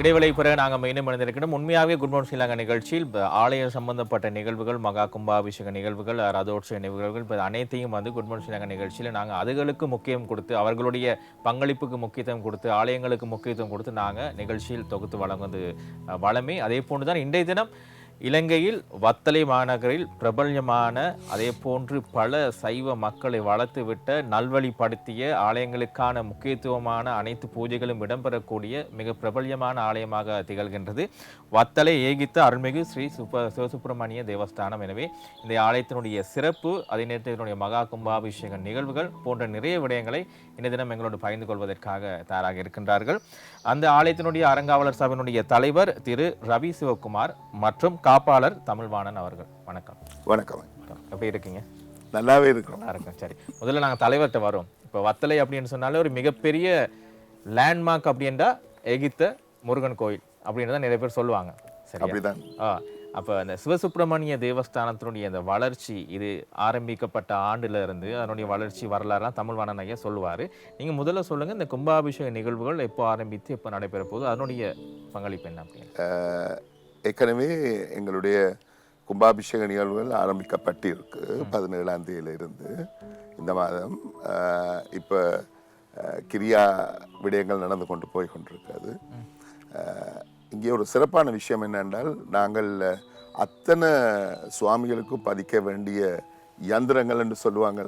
இடைவெளி பிறகு நாங்கள் மீண்டும் இணைந்திருக்கிறோம். உண்மையாகவே குட் மார்னிங் ஸ்ரீலங்கா நிகழ்ச்சியில் ஆலய சம்பந்தப்பட்ட நிகழ்வுகள், மகா கும்பாபிஷேக நிகழ்வுகள், ரதோற்சவ நிகழ்வுகள் இப்போ அனைத்தையும் குட் மார்னிங் ஸ்ரீலங்கா நிகழ்ச்சியில் நாங்கள் அதுகளுக்கு முக்கியம் கொடுத்து, அவர்களுடைய பங்களிப்புக்கு முக்கியத்துவம் கொடுத்து, ஆலயங்களுக்கு முக்கியத்துவம் கொடுத்து நாங்கள் நிகழ்ச்சியில் தொகுத்து வழங்குவது வளமே. அதே போன்று தான் இன்றைய தினம் இலங்கையில் வத்தளை மாநகரில் பிரபல்யமான அதே போன்று பல சைவ மக்களை வளர்த்துவிட்ட நல்வழிப்படுத்திய ஆலயங்களுக்கான முக்கியத்துவமான அனைத்து பூஜைகளும் இடம்பெறக்கூடிய மிக பிரபல்யமான ஆலயமாக திகழ்கின்றது வத்தளை ஏகித்த அருள்மிகு ஸ்ரீ சிவசுப்பிரமணிய தேவஸ்தானம். எனவே இந்த ஆலயத்தினுடைய சிறப்பு, அதே நேரத்தில் இதனுடைய மகா கும்பாபிஷேக நிகழ்வுகள் போன்ற நிறைய விடயங்களை இந்த தினம் எங்களோடு பகிர்ந்து கொள்வதற்காக தயாராக இருக்கின்றார்கள். அந்த ஆலயத்தினுடைய அறங்காவலர் சபையினுடைய தலைவர் திரு ரவி சிவகுமார் மற்றும் காப்பாளர் தமிழ்வாணன் அவர்கள். வணக்கம். வணக்கம். எப்படி இருக்கீங்க? நல்லாவே இருக்கும். நல்லா இருக்கும். சரி, முதல்ல நாங்கள் தலைவர்கிட்ட வரோம். இப்போ வத்தளை அப்படின்னு சொன்னாலே ஒரு மிகப்பெரிய லேண்ட்மார்க் அப்படின்றா எகித்த முருகன் கோயில் அப்படின்றத நிறைய பேர் சொல்லுவாங்க. சரி, அப்படிதான். அப்போ அந்த சிவசுப்பிரமணிய தேவஸ்தானத்தினுடைய அந்த வளர்ச்சி, இது ஆரம்பிக்கப்பட்ட ஆண்டுல இருந்து அதனுடைய வளர்ச்சி வரலாறுலாம் தமிழ்வாணன் ஐயா சொல்லுவார். நீங்கள் முதல்ல சொல்லுங்கள், இந்த கும்பாபிஷேக நிகழ்வுகள் எப்போ ஆரம்பித்து எப்போ நடைபெற போகுது, அதனுடைய பங்களிப்பு என்ன அப்படின்னு? ஏற்கனவே எங்களுடைய கும்பாபிஷேக நிகழ்வுகள் ஆரம்பிக்கப்பட்டிருக்கு 17ஆம் தேதியிலிருந்து. இந்த மாதம் இப்போ கிரியா விடயங்கள் நடந்து கொண்டு போய் கொண்டிருக்கிறது. இங்கே ஒரு சிறப்பான விஷயம் என்னென்றால், நாங்கள் அத்தனை சுவாமிகளுக்கும் பதிக்க வேண்டிய யந்திரங்கள் என்று சொல்லுவாங்க.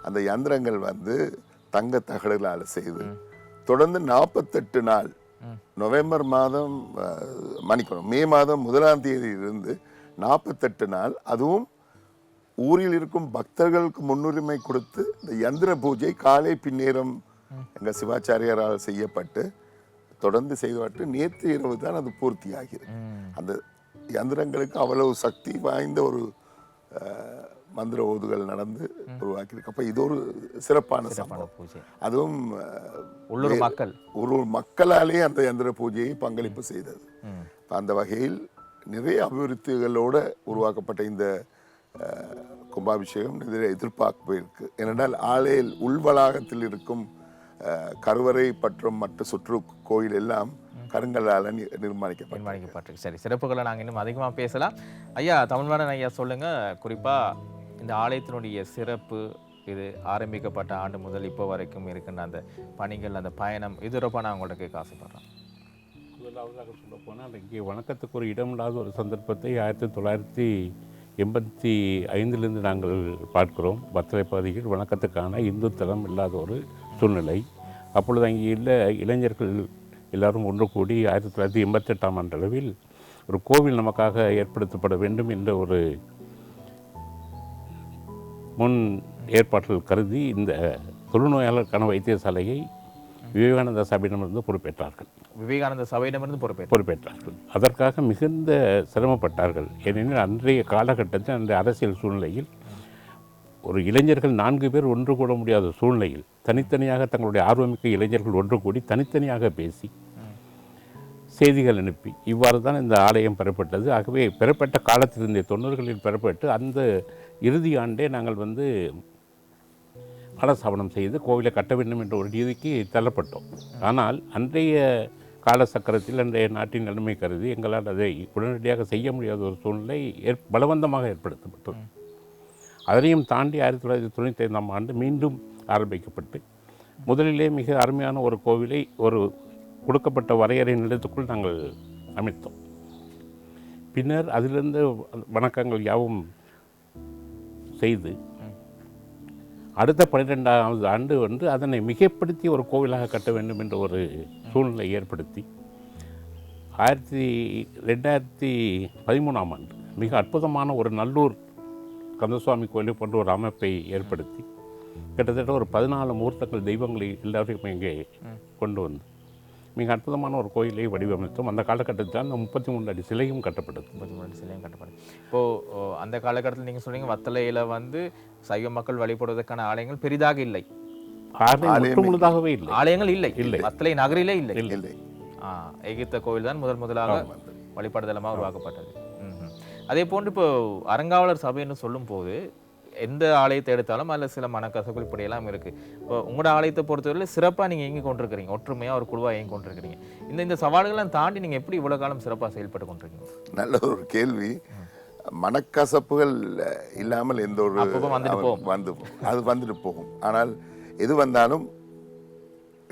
அந்த யந்திரங்கள் தங்க தகடுகளால் செய்து தொடர்ந்து 48 நாள் நவம்பர் மாதம் மே மாதம் 1ஆம் தேதியிலிருந்து 48 நாள், அதுவும் ஊரில் இருக்கும் பக்தர்களுக்கு முன்னுரிமை கொடுத்து இந்த யந்திர பூஜை காலை பின்னேரம் எங்கள் சிவாச்சாரியாரால் செய்யப்பட்டு தொடர்ந்து செய்துவிட்டு நேற்று இரவு தான் அது பூர்த்தி ஆகிறது. அந்த யந்திரங்களுக்கு அவ்வளவு சக்தி வாய்ந்த ஒரு மந்திர ஓதுகள் நடந்து உருவாக்கியிருக்கு. அப்போ இது ஒரு சிறப்பான சம்பவம். அதுவும் உள்ளூர் மக்களாலே அந்த யந்திர பூஜையை பங்களிப்பு செய்தது. அந்த வகையில் நிறைய அபிவிருத்திகளோடு உருவாக்கப்பட்ட இந்த கும்பாபிஷேகம் நிறைய எதிர்பார்ப்பு இருக்கு. ஏனென்றால் ஆலய உள்வளாகத்தில் இருக்கும் கருவறை மற்றும் மற்ற சுற்று கோயில் எல்லாம் கருங்கல்லால் நிர்மாணிக்கப்பட்டு. சரி, சிறப்புகளை நாங்கள் இன்னும் அதிகமாக பேசலாம். ஐயா தமிழ்வாணன் ஐயா சொல்லுங்க, குறிப்பா இந்த ஆலயத்தினுடைய சிறப்பு, இது ஆரம்பிக்கப்பட்ட ஆண்டு முதல் இப்போ வரைக்கும் இருக்கின்ற அந்த பணிகள், அந்த பயணம், இது ரொம்ப நான் உங்கள்கிட்ட கேட்க ஆசைப்படுறேன். முதலாவதாக சொல்ல போனால், இங்கே வணக்கத்துக்கு ஒரு இடமில்லாத ஒரு சந்தர்ப்பத்தை 1985 நாங்கள் பார்க்கிறோம். வத்தளை பகுதியில் வணக்கத்துக்கான இந்து தலம் இல்லாத ஒரு சூழ்நிலை. அப்பொழுது அங்கே உள்ள இளைஞர்கள் எல்லாரும் ஒன்று கூடி 1988ஆம் ஆண்டளவில் ஒரு கோவில் நமக்காக ஏற்படுத்தப்பட வேண்டும் என்ற ஒரு முன் ஏற்பாட்டில் கருதி இந்த தொழுநோயாளருக்கான வைத்தியசாலையை விவேகானந்த சபையிடமிருந்து பொறுப்பேற்றார்கள். அதற்காக மிகுந்த சிரமப்பட்டார்கள். ஏனெனில் அன்றைய காலகட்டத்தில் அந்த அரசியல் சூழ்நிலையில் ஒரு இளைஞர்கள் 4 பேர் ஒன்று கூட முடியாத சூழ்நிலையில் தனித்தனியாக தங்களுடைய ஆர்வமிக்க இளைஞர்கள் ஒன்று கூடி தனித்தனியாக பேசி செய்திகள் அனுப்பி இவ்வாறு தான் இந்த ஆலயம் பெறப்பட்டது. ஆகவே பெறப்பட்ட காலத்திலிருந்தே 90களில் பெறப்பட்டு அந்த இறுதி ஆண்டே நாங்கள் காலஸ்தாபனம் செய்து கோவிலை கட்ட வேண்டும் என்ற ஒரு ரீதிக்கு தள்ளப்பட்டோம். ஆனால் அன்றைய கால சக்கரத்தில் அன்றைய நாட்டின் நிலைமை கருதி எங்களால் அதை உடனடியாக செய்ய முடியாத ஒரு சூழ்நிலை பலவந்தமாக ஏற்படுத்தப்பட்டது. அதனையும் தாண்டி 1995ஆம் ஆண்டு மீண்டும் ஆரம்பிக்கப்பட்டு முதலிலே மிக அருமையான ஒரு கோவிலை ஒரு கொடுக்கப்பட்ட வரையறை நிலையத்துக்குள் நாங்கள் அமைத்தோம். பின்னர் அதிலிருந்து வணக்கங்கள் யாவும் செய்து அடுத்த 12ஆவது ஆண்டு அதனை மிகைப்படுத்தி ஒரு கோவிலாக கட்ட வேண்டும் என்ற ஒரு சூழ்நிலை ஏற்படுத்தி 2013ஆம் ஆண்டு மிக அற்புதமான ஒரு நல்லூர் கந்தசுவாமி கோயிலை போன்ற ஒரு அமைப்பை ஏற்படுத்தி கிட்டத்தட்ட ஒரு 14 மூர்த்தங்கள் தெய்வங்களை எல்லாரையும் இங்கே கொண்டு வந்து மிக அற்புதமான ஒரு கோயிலை வடிவமைத்தோம். அந்த காலகட்டத்தில் அந்த 33 அடி சிலையும் கட்டப்பட்டது. 33 அடி சிலையும் கட்டப்பட்டது. இப்போது அந்த காலகட்டத்தில் நீங்கள் சொன்னீங்க வத்தளையில் சைவ மக்கள் வழிபடுவதற்கான ஆலயங்கள் பெரிதாக இல்லை, முழுதாகவே இல்லை, ஆலயங்கள் இல்லை. வத்தளை நகரிலே இல்லை. எகிப்த கோவில் தான் முதலாக வழிபாடுதலமாக உருவாக்கப்பட்டது. அதே போன்று இப்போ அறங்காவலர் சபைன்னு சொல்லும் போது எந்த ஆலயத்தை எடுத்தாலும் அதில் சில மனக்கசப்பு இப்படியெல்லாம் இருக்குது. இப்போ உங்களோட ஆலயத்தை பொறுத்தவரையில் சிறப்பாக நீங்கள் இயங்கி கொண்டிருக்கிறீங்க, ஒற்றுமையாக ஒரு குழுவாக இயங்கி கொண்டிருக்கிறீங்க. இந்த சவால்கள்லாம் தாண்டி நீங்கள் எப்படி இவ்வளோ காலம் சிறப்பாக செயல்பட்டு கொண்டிருக்கீங்க? நல்ல ஒரு கேள்வி. மனக்கசப்புகள் இல்லாமல் எந்த ஒரு அது வந்துட்டு போகும். ஆனால் எது வந்தாலும்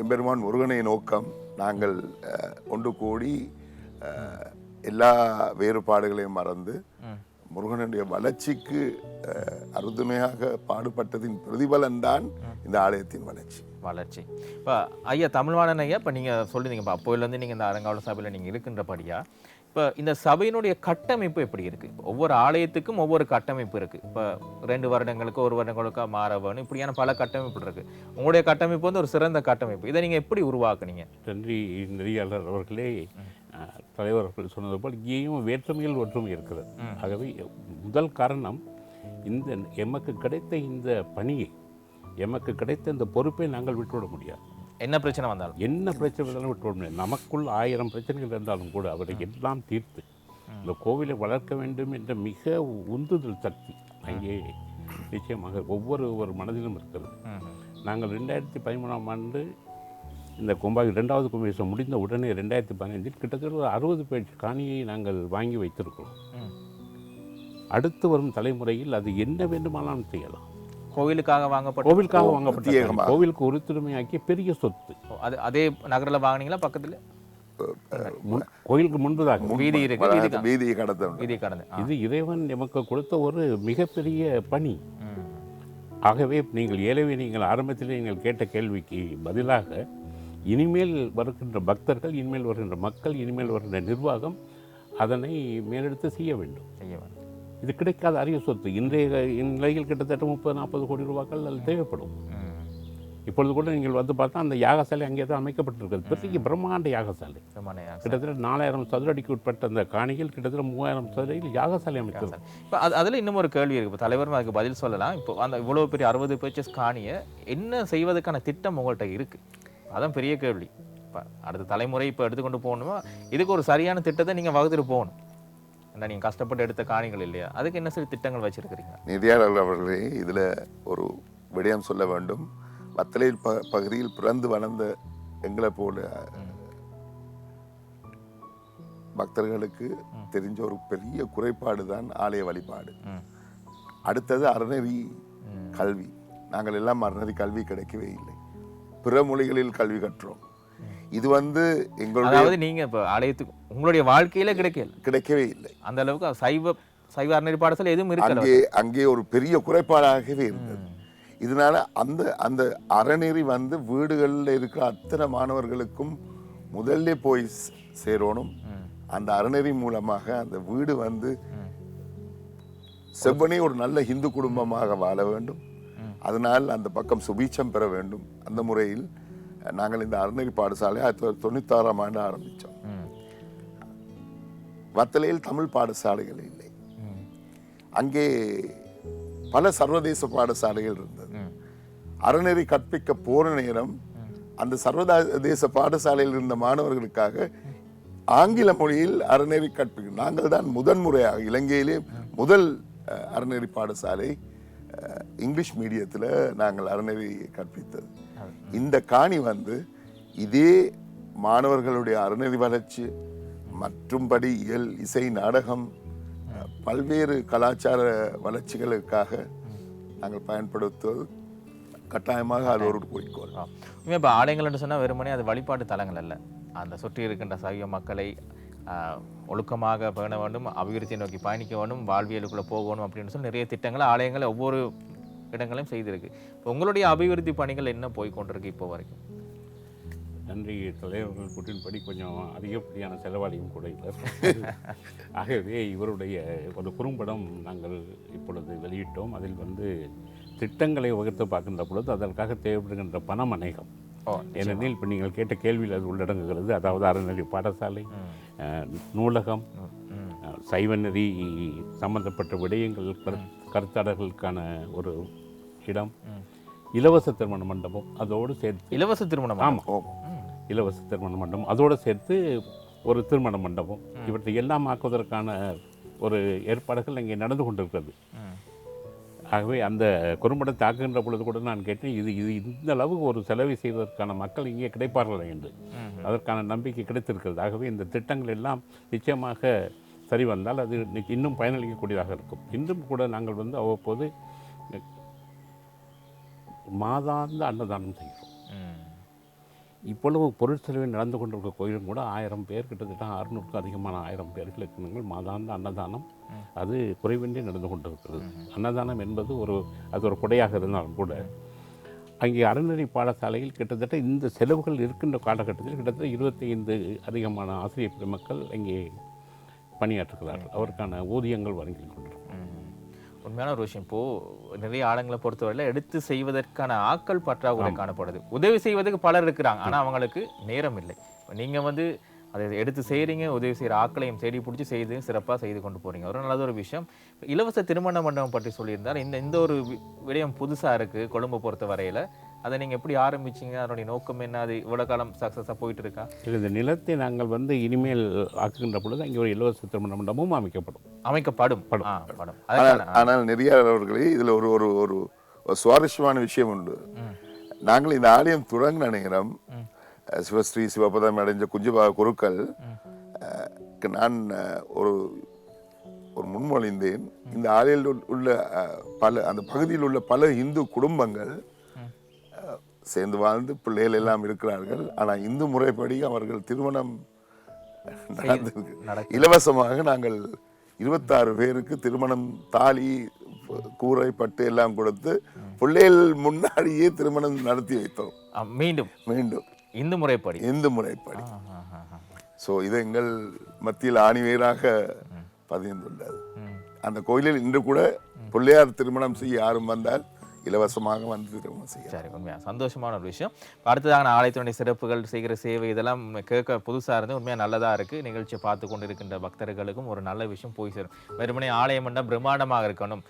எம்பெருமான் முருகனை நோக்கம் நாங்கள் ஒன்று கூடி எல்லா வேறுபாடுகளையும் மறந்து முருகனுடைய வளர்ச்சிக்கு அறுதுணையாக பாடுபட்டதின் பிரதிபலன் தான் இந்த ஆலயத்தின் வளர்ச்சி. இப்போ ஐயா தமிழ்வாணன் ஐயா, இப்போ நீங்கள் சொல்லியிருந்தீங்க அப்போலேருந்து நீங்கள் இந்த அரங்காவல சபையில் நீங்கள் இருக்கின்றபடியா, இப்போ இந்த சபையினுடைய கட்டமைப்பு எப்படி இருக்குது? இப்போ ஒவ்வொரு ஆலயத்துக்கும் ஒவ்வொரு கட்டமைப்பு இருக்குது. இப்போ 2 வருடங்களுக்கு 1 வருடங்களுக்கா மாற வேணும், இப்படியான பல கட்டமைப்பு இருக்குது. உங்களுடைய கட்டமைப்பு வந்து ஒரு சிறந்த கட்டமைப்பு. இதை நீங்கள் எப்படி உருவாக்குனீங்க? நன்றி நெறியாளர் அவர்களே. தலைவர் அவர்கள் சொன்னது போல் இங்கேயும் வேற்றுமையில் ஒற்றுமை இருக்கிறது. ஆகவே முதல் காரணம் இந்த எமக்கு கிடைத்த இந்த பணியை, எமக்கு கிடைத்த இந்த பொறுப்பை நாங்கள் விட்டுவிட முடியாது. என்ன பிரச்சனை வந்தாலும் விட்டுவிட முடியாது. நமக்குள் 1000 பிரச்சனைகள் இருந்தாலும் கூட அவரை எல்லாம் தீர்த்து இந்த கோவிலை வளர்க்க வேண்டும் என்ற மிக உந்துதல் சக்தி அங்கே நிச்சயமாக ஒவ்வொரு மனதிலும் இருக்கிறது. நாங்கள் 2013ஆம் ஆண்டு இந்த கும்பாபி 2வது கும்பாபிஷேகம் முடிந்த உடனே 2015 கிட்டத்தட்ட ஒரு 60 பேர் காணியை நாங்கள் வாங்கி வைத்திருக்கிறோம். அடுத்து வரும் தலைமுறையில் அது என்ன வேண்டுமானாலும் செய்யலாம். கோவிலுக்காக வாங்கப்பட்ட கோவிலுக்கு உறுத்துரிமையாக்கிய பெரிய சொத்து. அதே நகரில் வாங்கினீங்களா? பக்கத்தில் கோயிலுக்கு முன்பதாக வீதி இருக்கு, வீதியை கடந்து இது இறைவன் நமக்கு கொடுத்த ஒரு மிகப்பெரிய பணி. ஆகவே நீங்கள் ஆரம்பத்தில் நீங்கள் கேட்ட கேள்விக்கு பதிலாக இனிமேல் வருகின்ற பக்தர்கள், இனிமேல் வருகின்ற மக்கள், இனிமேல் வருகின்ற நிர்வாகம் அதனை மேலெடுத்து செய்ய வேண்டும். இது கிடைக்காத அரிய சொத்து. இன்றைய நிலையில் கிட்டத்தட்ட 30-40 கோடி ரூபாய்கள் அதில் தேவைப்படும். இப்பொழுது கூட நீங்கள் வந்து பார்த்தா அந்த யாகசாலை அங்கே தான் அமைக்கப்பட்டிருக்கிறது. பெரிய பிரம்மாண்ட யாகசாலை. கிட்டத்தட்ட 4000 சதுர அடிக்கு உட்பட்ட அந்த காணிகள் கிட்டத்தட்ட 3000 சதுர அடியில் யாகசாலை அமைக்கிறது. இப்போ அதில் இன்னும் ஒரு கேள்வி இருக்குது. இப்போ தலைவரும் அதுக்கு பதில் சொல்லலாம். இப்போ அந்த இவ்வளோ பெரிய 60 பர்ச்சேஸ் காணியை என்ன செய்வதற்கான திட்டம் உங்கள்கிட்ட இருக்குது? அதான் பெரிய கேள்வி. இப்போ அடுத்த தலைமுறை இப்போ எடுத்துக்கொண்டு போகணுமா, இதுக்கு ஒரு சரியான திட்டத்தை நீங்கள் வகுத்துட்டு போகணும். ஏன்னா நீங்கள் கஷ்டப்பட்டு எடுத்த காணிகள் இல்லையா, அதுக்கு என்ன சில திட்டங்கள் வச்சிருக்கிறீங்க? நிதியாளர் அவர்களே, இதில் ஒரு விடயம் சொல்ல வேண்டும். வத்தலையில் பகுதியில் பிறந்து வளர்ந்த எங்களை போல பக்தர்களுக்கு தெரிஞ்ச ஒரு பெரிய குறைபாடு தான் ஆலய வழிபாடு. அடுத்தது அறநெறி கல்வி. நாங்கள் எல்லாம் அறநெறி கல்வி கிடைக்கவே இல்லை. பிற மொழிகளில் கல்வி கற்றோம். இது எங்களுடைய நீங்க இப்போ ஆலயத்துக்கு உங்களுடைய வாழ்க்கையில கிடைக்கவே இல்லை. அந்த அளவுக்கு சைவ அறநெறி பாடசாலை எதுவும் இருக்கு. அங்கே ஒரு பெரிய குறைபாடாகவே இருந்தது. இதனால அந்த அறநெறி வீடுகளில் இருக்கிற அத்தனை மாணவர்களுக்கும் முதல்ல போய் சேரணும். அந்த அறநெறி மூலமாக அந்த வீடு செவ்வனே ஒரு நல்ல இந்து குடும்பமாக வாழ வேண்டும். அதனால் அந்த பக்கம் சுபீட்சம் பெற வேண்டும். அந்த முறையில் நாங்கள் இந்த அறநெறி பாடசாலை 1996ஆம் ஆண்டு ஆரம்பித்தோம். வத்தலையில் தமிழ் பாடசாலைகள் இல்லை. அங்கே பல சர்வதேச பாடசாலைகள் இருந்தது. அறநெறி கற்பிக்க போற நேரம் அந்த சர்வதேச பாடசாலையில் இருந்த மாணவர்களுக்காக ஆங்கில மொழியில் அறநெறி கற்பிக்க நாங்கள் தான் முதன்முறையாக இலங்கையிலே முதல் அறநெறி பாடசாலை இங்கிலீஷ் மீடியத்தில் நாங்கள் அறநெறி கற்பித்தது. இந்த காணி இதே மாணவர்களுடைய அறநெறி வளர்ச்சி மற்றும்படி இயல், இசை, நாடகம், பல்வேறு கலாச்சார வளர்ச்சிகளுக்காக நாங்கள் பயன்படுத்துவது கட்டாயமாக அது ஒரு குறிக்கோள். இப்போ ஆலயங்கள்னு சொன்னால் வெறுமனே அது வழிபாட்டு தலங்கள் அல்ல. அந்த சுற்றி இருக்கின்ற சைவ மக்களை ஒழுக்கமாக பேண வேண்டும், அபிவிருத்தியை நோக்கி பயணிக்க வேண்டும், வாழ்வியலுக்குள்ளே போகணும் அப்படின்னு சொல்லி நிறைய திட்டங்களை ஆலயங்களை ஒவ்வொரு இடங்களையும் செய்திருக்கு. இப்போ உங்களுடைய அபிவிருத்தி பணிகள் என்ன போய் கொண்டிருக்கு இப்போ வரைக்கும்? நன்றி. தலைவர்கள் கூட்டின்படி கொஞ்சம் அதிகப்படியான செலவாளியும் கூட இல்லை. ஆகவே இவருடைய ஒரு குறும்படம் நாங்கள் இப்பொழுது வெளியிட்டோம். அதில் திட்டங்களை வகுத்து பார்க்கின்ற பொழுது அதற்காக தேவைப்படுகின்ற பணம் அநேகம். ஏனெனில் இப்போ நீங்கள் கேட்ட கேள்வியில் அது உள்ளடங்குகிறது. அதாவது அறநெறி பாடசாலை, நூலகம், சைவநெறி சம்பந்தப்பட்ட விடயங்கள், கருத்தாடல்களுக்கான ஒரு இடம், இலவச திருமண மண்டபம் அதோடு சேர்த்து. இலவச திருமணம்? ஆமாம், இலவச திருமண மண்டபம் அதோடு சேர்த்து ஒரு திருமண மண்டபம், இவற்றை எல்லாம் ஆக்குவதற்கான ஒரு ஏற்பாடுகள் இங்கே நடந்து கொண்டிருக்கிறது. ஆகவே அந்த குறும்படத்தை ஆக்குகின்ற பொழுது கூட நான் கேட்டேன், இது இது இந்த அளவுக்கு ஒரு செலவை செய்வதற்கான மக்கள் இங்கே கிடைப்பார்கள் என்று. அதற்கான நம்பிக்கை கிடைத்திருக்கிறது. ஆகவே இந்த திட்டங்கள் எல்லாம் நிச்சயமாக சரி வந்தால் அது இன்னும் பயனளிக்கக்கூடியதாக இருக்கும். இன்றும் கூட நாங்கள் வந்து அவ்வப்போது மாதாந்த அன்னதானம் செய்கிறோம். இப்பொழுது பொருட்செலவில் நடந்து கொண்டிருக்க கோயிலும் கூட 1000 பேர், கிட்டத்தட்ட 600க்கும் அதிகமான 1000 பேர்களுக்கு நாங்கள் மாதாந்த அன்னதானம் அது குறைவின்றி நடந்து கொண்டிருக்கிறது. அன்னதானம் என்பது அது ஒரு கொடையாக இருந்தாலும் கூட அங்கே அறநெறி பாடசாலையில் கிட்டத்தட்ட இந்த செலவுகள் இருக்கின்ற காலகட்டத்தில் கிட்டத்தட்ட 25 அதிகமான ஆசிரியர் பெருமக்கள் அங்கே பணியாற்றுகிறார்கள். அவருக்கான ஊதியங்கள் வழங்கி கொண்டிருக்கும். உண்மையான ஒரு விஷயம். இப்போது நிறைய ஆளுங்களை பொறுத்தவரையில் எடுத்து செய்வதற்கான ஆட்கள் பற்றாக்குறை காணப்படுது. உதவி செய்வதற்கு பலர் இருக்கிறாங்க, ஆனால் அவங்களுக்கு நேரம் இல்லை. இப்போ நீங்கள் வந்து அதை எடுத்து செய்கிறீங்க, உதவி செய்கிற ஆட்களையும் தேடி பிடிச்சி செய்து சிறப்பாக செய்து கொண்டு போகிறீங்க. ஒரு நல்லது ஒரு விஷயம். இலவச திருமண மண்டபம் பற்றி சொல்லியிருந்தார். இந்த ஒரு விடயம் புதுசாக இருக்குது கொழும்பை பொறுத்த வரையில். அதை நீங்கள் எப்படி ஆரம்பிச்சிங்க? அதனுடைய நோக்கம் என்ன? அது இவ்வளோ காலம் சக்ஸஸாக போயிட்டு இருக்கா? இந்த நிலத்தை நாங்கள் வந்து இனிமேல் ஆக்குகின்ற பொழுது அங்கே ஒரு இலவச திருமண மண்டபமும் அமைக்கப்படும். ஆனால் நெறியாளர்களே இதில் ஒரு சுவாரஸ்யமான விஷயம் உண்டு. நாங்கள் இந்த ஆலயம் தொடங்கின நேரம் சிவஸ்ரீ சிவபதம் அடைஞ்ச குஞ்சுபாக குருக்கள் நான் ஒரு முன்மொழிந்தேன். இந்த ஆலயில் உள்ள அந்த பகுதியில் உள்ள பல இந்து குடும்பங்கள் சேர்ந்து வாழ்ந்து பிள்ளைகள் எல்லாம் இருக்கிறார்கள். ஆனால் இந்து முறைப்படி அவர்கள் திருமணம் இலவசமாக நாங்கள் 26 பேருக்கு திருமணம் தாலி கூரை பட்டு எல்லாம் கொடுத்து பிள்ளைகள் முன்னாடியே திருமணம் நடத்தி வைத்தோம். மீண்டும் இந்து முறைப்படி. ஸோ இது எங்கள் மத்தியில் ஆணிவேராக பதிந்துள்ளது. அந்த கோயிலில் இன்று கூட பிள்ளையார் திருமணம் செய்ய யாரும் வந்தால் இலவசமாக வந்து திருமணம் செய்ய. சரி, உண்மையாக சந்தோஷமான ஒரு விஷயம். அடுத்ததாக ஆலயத்தினுடைய சிறப்புகள், செய்கிற சேவை, இதெல்லாம் கேட்க புதுசாக இருந்து உண்மையாக நல்லதாக இருக்குது. நிகழ்ச்சியை பார்த்து கொண்டு இருக்கின்ற பக்தர்களுக்கும் ஒரு நல்ல விஷயம் போய் சேரும். வெறுமனே ஆலயம் என்ன பிரம்மாண்டமாக இருக்கணும்,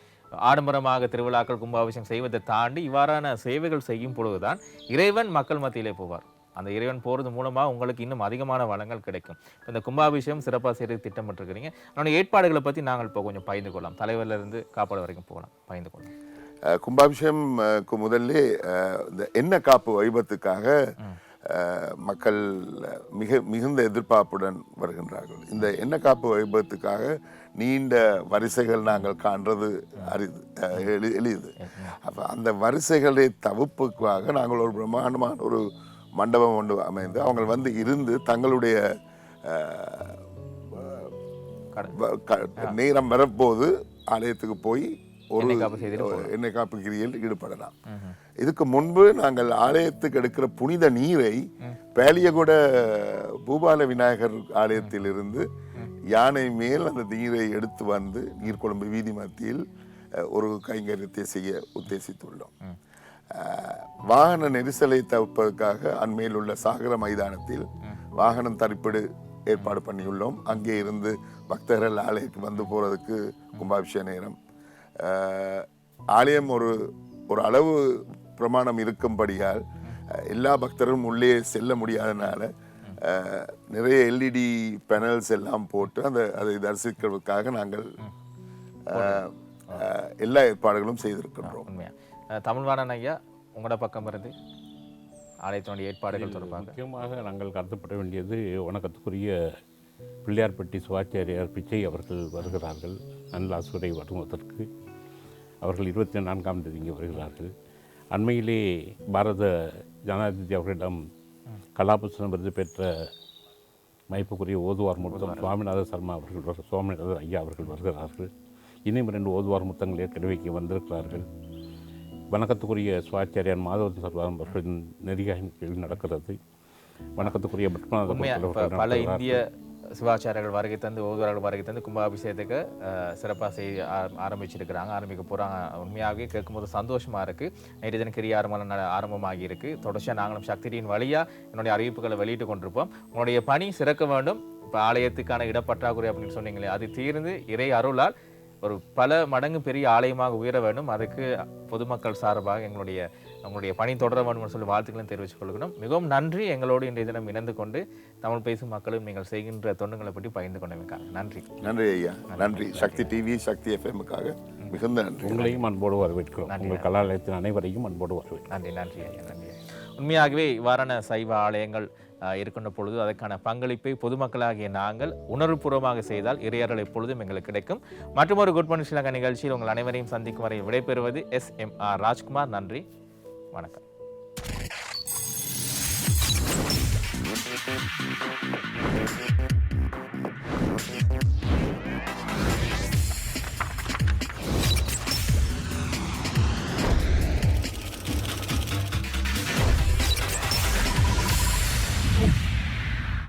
ஆடம்பரமாக திருவிழாக்கள் கும்பாபிஷேகம் செய்வதை தாண்டி இவ்வாறான சேவைகள் செய்யும் பொழுதுதான் இறைவன் மக்கள் மத்தியிலே போவார். அந்த இறைவன் போகிறது மூலமாக உங்களுக்கு இன்னும் அதிகமான வளங்கள் கிடைக்கும். இந்த கும்பாபிஷேகம் சிறப்பாக செய்கிறது திட்டமிட்டிருக்கிறீங்க. அதனுடைய ஏற்பாடுகளை பற்றி நாங்கள் இப்போ கொஞ்சம் பகிர்ந்து கொள்ளலாம். தலைவரிலிருந்து காப்பாடு வரைக்கும் போகலாம், பகிர்ந்து கொள்ளலாம். கும்பாபிஷேகம்க்கு முதல்ல இந்த எண்ணெய் காப்பு வைபத்துக்காக மக்கள் மிகுந்த எதிர்பார்ப்புடன் வருகின்றார்கள். இந்த எண்ணெய் காப்பு வைபத்துக்காக நீண்ட வரிசைகள் நாங்கள் காண்றது எளிது. அப்போ அந்த வரிசைகளை தவிர்ப்புக்காக நாங்கள் ஒரு பிரம்மாண்டமான ஒரு மண்டபம் ஒன்று அமைந்து அவங்க வந்து இருந்து தங்களுடைய நேரம் வரப்போது ஆலயத்துக்கு போய் ஒரு எண்ணெய் காப்பு கிரியில் ஈடுபடலாம். இதுக்கு முன்பு நாங்கள் ஆலயத்துக்கு எடுக்கிற புனித நீரை பேலியகுட பூபால விநாயகர் ஆலயத்திலிருந்து யானை மேல் அந்த நீரை எடுத்து வந்து நீர்கொழும்பு வீதி மத்தியில் ஒரு கைங்கரியத்தை செய்ய உத்தேசித்துள்ளோம். வாகன நெரிசலை தவிர்ப்பதற்காக அண்மையில் உள்ள சாகர மைதானத்தில் வாகனம் தரிப்பிடு ஏற்பாடு பண்ணியுள்ளோம். அங்கே இருந்து பக்தர்கள் ஆலயத்துக்கு வந்து போறதுக்கு கும்பாபிஷேக நேரம் ஆலயம் ஒரு அளவு பிரமாணம் இருக்கும்படியால் எல்லா பக்தரும் உள்ளே செல்ல முடியாதனால நிறைய எல்இடி பேனல்ஸ் எல்லாம் போட்டு அதை தரிசிக்கிறதுக்காக நாங்கள் எல்லா ஏற்பாடுகளும் செய்திருக்கின்றோம். தமிழ்வாணன் ஐயா, உங்களோட பக்கம் இருந்து ஆலயத்தினுடைய ஏற்பாடுகள் தொடர்பாக முக்கியமாக நாங்கள் கருதப்பட வேண்டியது வணக்கத்துக்குரிய பிள்ளையார்பட்டி சிவாச்சாரியார் பிச்சை அவர்கள் வருகிறார்கள். நல்லாசுரை வருவதற்கு அவர்கள் 24ஆம் தேதி இங்கே வருகிறார்கள். அண்மையிலே பாரத ஜனாதிபதி அவர்களிடம் கலாபூஷணம் விருது பெற்ற மதிப்புக்குரிய ஓதுவார் முத்தம் சுவாமிநாத சர்மா அவர்கள் சுவாமிநாதர் ஐயா அவர்கள் வருகிறார்கள். இன்னும் 2 ஓதுவார் முத்தங்கள் ஏற்கனவே இங்கே வந்திருக்கிறார்கள். வணக்கத்துக்குரிய சுவாச்சாரியார் மாதவன் சர்வாரம் அவர்களின் நெறியாயின் கீழ் நடக்கிறது. வணக்கத்துக்குரிய பல இந்திய சிவாச்சாரியர்கள் வருகை தந்து ஓதுவார்கள் வருகை தந்து கும்பாபிஷேகத்துக்கு சிறப்பாக செய்ய ஆரம்பிக்க போகிறாங்க. உண்மையாகவே கேட்கும்போது சந்தோஷமாக இருக்குது. நேற்று தினம் கிரியா ஆரம்பமாகி இருக்குது. தொடர்ச்சியாக நாங்களும் சக்தியின் வழியாக என்னுடைய அறிவிப்புகளை வெளியிட்டு கொண்டிருப்போம். உங்களுடைய பணி சிறக்க வேண்டும். இப்போ ஆலயத்துக்கான இடப்பற்றாக்குறை அப்படின்னு சொன்னீங்களே, அது தீர்ந்து இறை அருளால் ஒரு பல மடங்கு பெரிய ஆலயமாக உயர வேண்டும். அதுக்கு பொதுமக்கள் சார்பாக உங்களுடைய பணி தொடர வேண்டும் சொல்லி வாழ்த்துக்களும் தெரிவித்துக் கொள்கிறோம். மிகவும் நன்றி. எங்களோடு இன்றைய தினம் இணைந்து கொண்டு தமிழ் பேசும் மக்களும் நீங்கள் செய்கின்ற தொண்டுகளை பற்றி பகிர்ந்து கொண்டமைக்காக நன்றி. நன்றி ஐயா. நன்றி. சக்தி டிவி, சக்தி எஃப்எம்முக்காக மிகுந்த நன்றி. உங்களையும் அன்போடு வரவேற்கிறோம். உங்கள் கலாலயத்தின் அனைவரையும் அன்போடு வரவேற்கிறோம். நன்றி நன்றி ஐயா, நன்றி ஐயா. உண்மையாகவே இவ்வாறான சைவ ஆலயங்கள் இருக்கின்ற பொழுது அதற்கான பங்களிப்பை பொதுமக்களாகிய நாங்கள் உணர்வுபூர்வமாக செய்தால் இறையர்கள் எப்பொழுதும் எங்களுக்கு கிடைக்கும். மற்றொரு குட் மார்னிங் ஸ்ரீலங்கா நிகழ்ச்சியில் உங்கள் அனைவரையும் சந்திக்கும் வரை விடைபெறுவது SMR ராஜ்குமார். நன்றி, வணக்கம்.